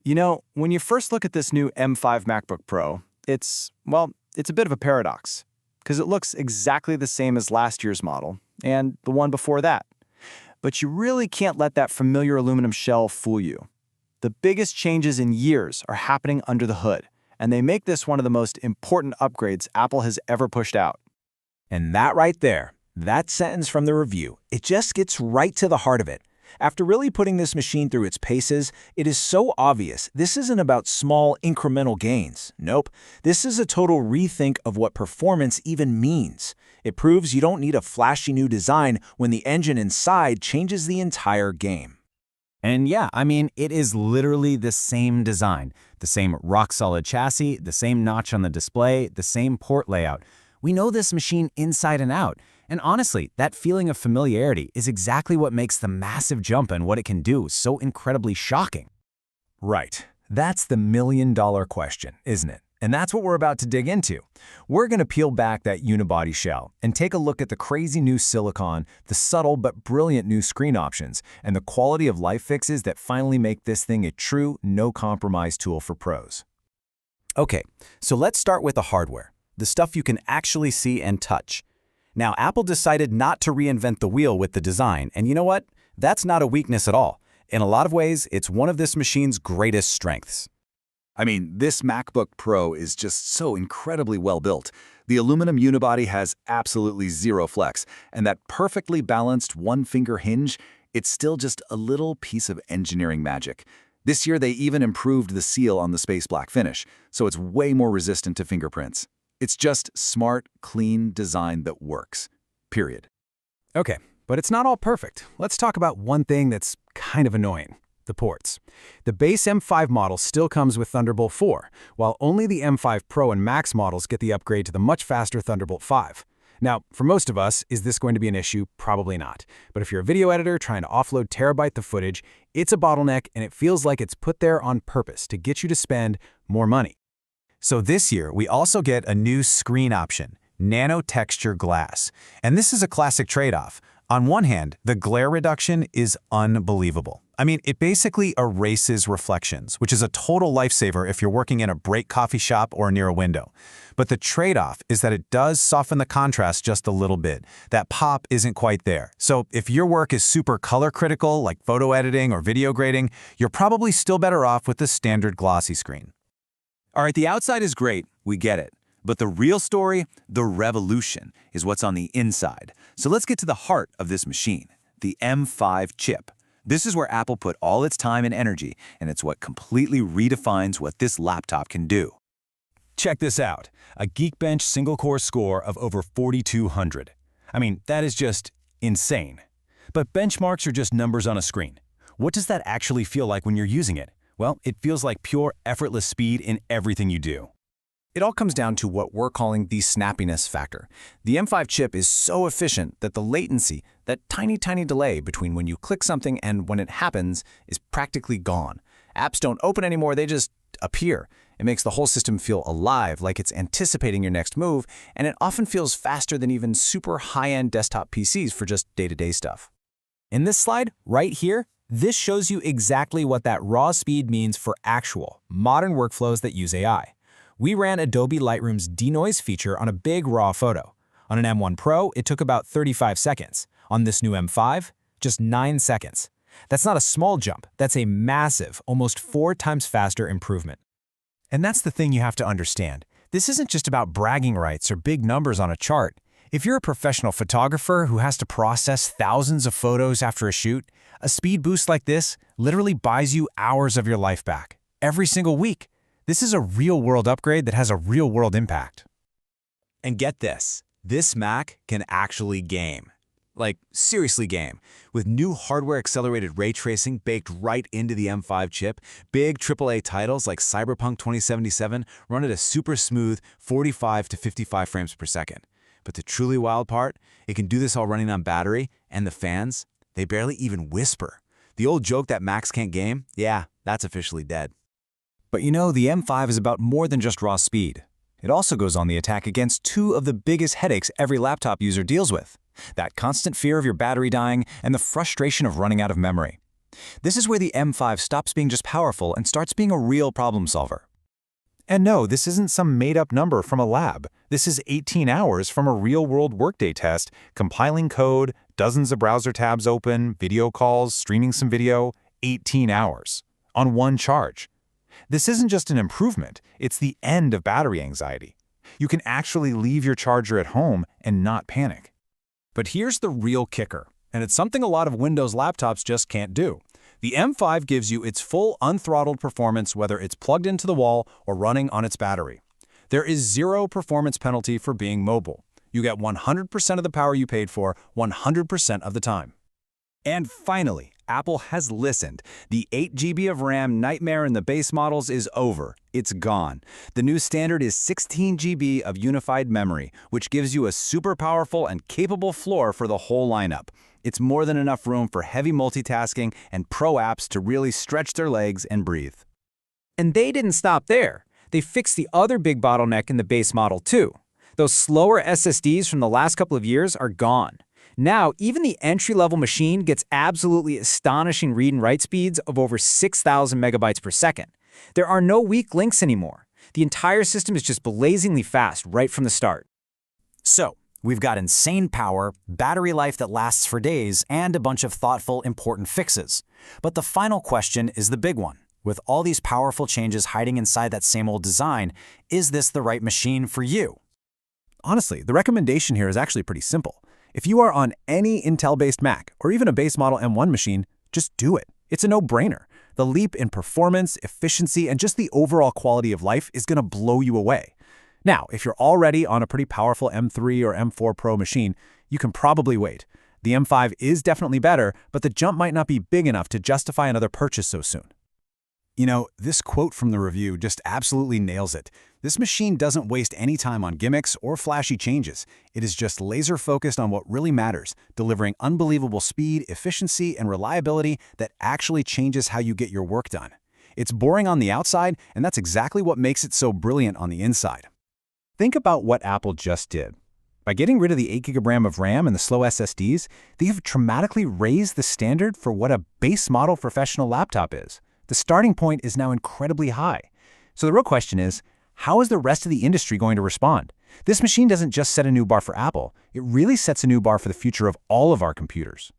When you first look at this new M5 MacBook Pro, it's a bit of a paradox, because it looks exactly the same as last year's model and the one before that. But you really can't let that familiar aluminum shell fool you. The biggest changes in years are happening under the hood, and they make this one of the most important upgrades Apple has ever pushed out. And that right there, that sentence from the review, it just gets right to the heart of it. After really putting this machine through its paces, it is so obvious this isn't about small incremental gains. Nope, this is a total rethink of what performance even means. It proves you don't need a flashy new design when the engine inside changes the entire game. And yeah, it is literally the same design, the same rock-solid chassis, the same notch on the display, the same port layout. We know this machine inside and out. And honestly, that feeling of familiarity is exactly what makes the massive jump in what it can do so incredibly shocking. Right. That's the million-dollar question, isn't it? And that's what we're about to dig into. We're going to peel back that unibody shell and take a look at the crazy new silicon, the subtle but brilliant new screen options, and the quality of life fixes that finally make this thing a true, no-compromise tool for pros. Okay, so let's start with the hardware, the stuff you can actually see and touch. Now, Apple decided not to reinvent the wheel with the design, and you know what? That's not a weakness at all. In a lot of ways, it's one of this machine's greatest strengths. This MacBook Pro is just so incredibly well built. The aluminum unibody has absolutely zero flex, and that perfectly balanced one-finger hinge, it's still just a little piece of engineering magic. This year, they even improved the seal on the space black finish, so it's way more resistant to fingerprints. It's just smart, clean design that works. Period. Okay, but it's not all perfect. Let's talk about one thing that's kind of annoying. The ports. The base M5 model still comes with Thunderbolt 4, while only the M5 Pro and Max models get the upgrade to the much faster Thunderbolt 5. Now, for most of us, is this going to be an issue? Probably not. But if you're a video editor trying to offload terabytes of footage, it's a bottleneck and it feels like it's put there on purpose to get you to spend more money. So this year, we also get a new screen option, Nano Texture Glass. And this is a classic trade-off. On one hand, the glare reduction is unbelievable. It basically erases reflections, which is a total lifesaver if you're working in a break coffee shop or near a window. But the trade-off is that it does soften the contrast just a little bit. That pop isn't quite there. So if your work is super color critical, like photo editing or video grading, you're probably still better off with the standard glossy screen. All right, the outside is great, we get it. But the real story, the revolution, is what's on the inside. So let's get to the heart of this machine, the M5 chip. This is where Apple put all its time and energy, and it's what completely redefines what this laptop can do. Check this out, a Geekbench single-core score of over 4,200. That is just insane. But benchmarks are just numbers on a screen. What does that actually feel like when you're using it? Well, it feels like pure, effortless speed in everything you do. It all comes down to what we're calling the snappiness factor. The M5 chip is so efficient that the latency, that tiny delay between when you click something and when it happens, is practically gone. Apps don't open anymore, they just appear. It makes the whole system feel alive, like it's anticipating your next move, and it often feels faster than even super high-end desktop PCs for just day-to-day stuff. In this slide, right here, this shows you exactly what that raw speed means for actual, modern workflows that use AI. We ran Adobe Lightroom's Denoise feature on a big raw photo. On an M1 Pro, it took about 35 seconds. On this new M5, just 9 seconds. That's not a small jump, that's a massive, almost 4 times faster improvement. And that's the thing you have to understand. This isn't just about bragging rights or big numbers on a chart. If you're a professional photographer who has to process thousands of photos after a shoot, a speed boost like this literally buys you hours of your life back, every single week. This is a real-world upgrade that has a real-world impact. And get this, this Mac can actually game. Like, seriously game. With new hardware-accelerated ray tracing baked right into the M5 chip, big AAA titles like Cyberpunk 2077 run at a super smooth 45 to 55 frames per second. But the truly wild part, it can do this all running on battery, and the fans, they barely even whisper. The old joke that Macs can't game, yeah, that's officially dead. But the M5 is about more than just raw speed. It also goes on the attack against two of the biggest headaches every laptop user deals with. That constant fear of your battery dying and the frustration of running out of memory. This is where the M5 stops being just powerful and starts being a real problem solver. And no, this isn't some made-up number from a lab. This is 18 hours from a real-world Workday test, compiling code, dozens of browser tabs open, video calls, streaming some video, 18 hours on one charge. This isn't just an improvement, it's the end of battery anxiety. You can actually leave your charger at home and not panic. But here's the real kicker, and it's something a lot of Windows laptops just can't do. The M5 gives you its full unthrottled performance whether it's plugged into the wall or running on its battery. There is zero performance penalty for being mobile. You get 100% of the power you paid for 100% of the time. And finally, Apple has listened. The 8 GB of RAM nightmare in the base models is over. It's gone. The new standard is 16 GB of unified memory, which gives you a super powerful and capable floor for the whole lineup. It's more than enough room for heavy multitasking and pro apps to really stretch their legs and breathe. And they didn't stop there. They fixed the other big bottleneck in the base model too. Those slower SSDs from the last couple of years are gone. Now, even the entry-level machine gets absolutely astonishing read and write speeds of over 6,000 megabytes per second. There are no weak links anymore. The entire system is just blazingly fast right from the start. So, we've got insane power, battery life that lasts for days, and a bunch of thoughtful, important fixes. But the final question is the big one. With all these powerful changes hiding inside that same old design, is this the right machine for you? Honestly, the recommendation here is actually pretty simple. If you are on any Intel-based Mac or even a base model M1 machine, just do it. It's a no-brainer. The leap in performance, efficiency, and just the overall quality of life is going to blow you away. Now, if you're already on a pretty powerful M3 or M4 Pro machine, you can probably wait. The M5 is definitely better, but the jump might not be big enough to justify another purchase so soon. You know, this quote from the review just absolutely nails it. This machine doesn't waste any time on gimmicks or flashy changes. It is just laser-focused on what really matters, delivering unbelievable speed, efficiency, and reliability that actually changes how you get your work done. It's boring on the outside, and that's exactly what makes it so brilliant on the inside. Think about what Apple just did. By getting rid of the 8 GB of RAM of RAM and the slow SSDs, they have dramatically raised the standard for what a base model professional laptop is. The starting point is now incredibly high. So the real question is, how is the rest of the industry going to respond? This machine doesn't just set a new bar for Apple, it really sets a new bar for the future of all of our computers.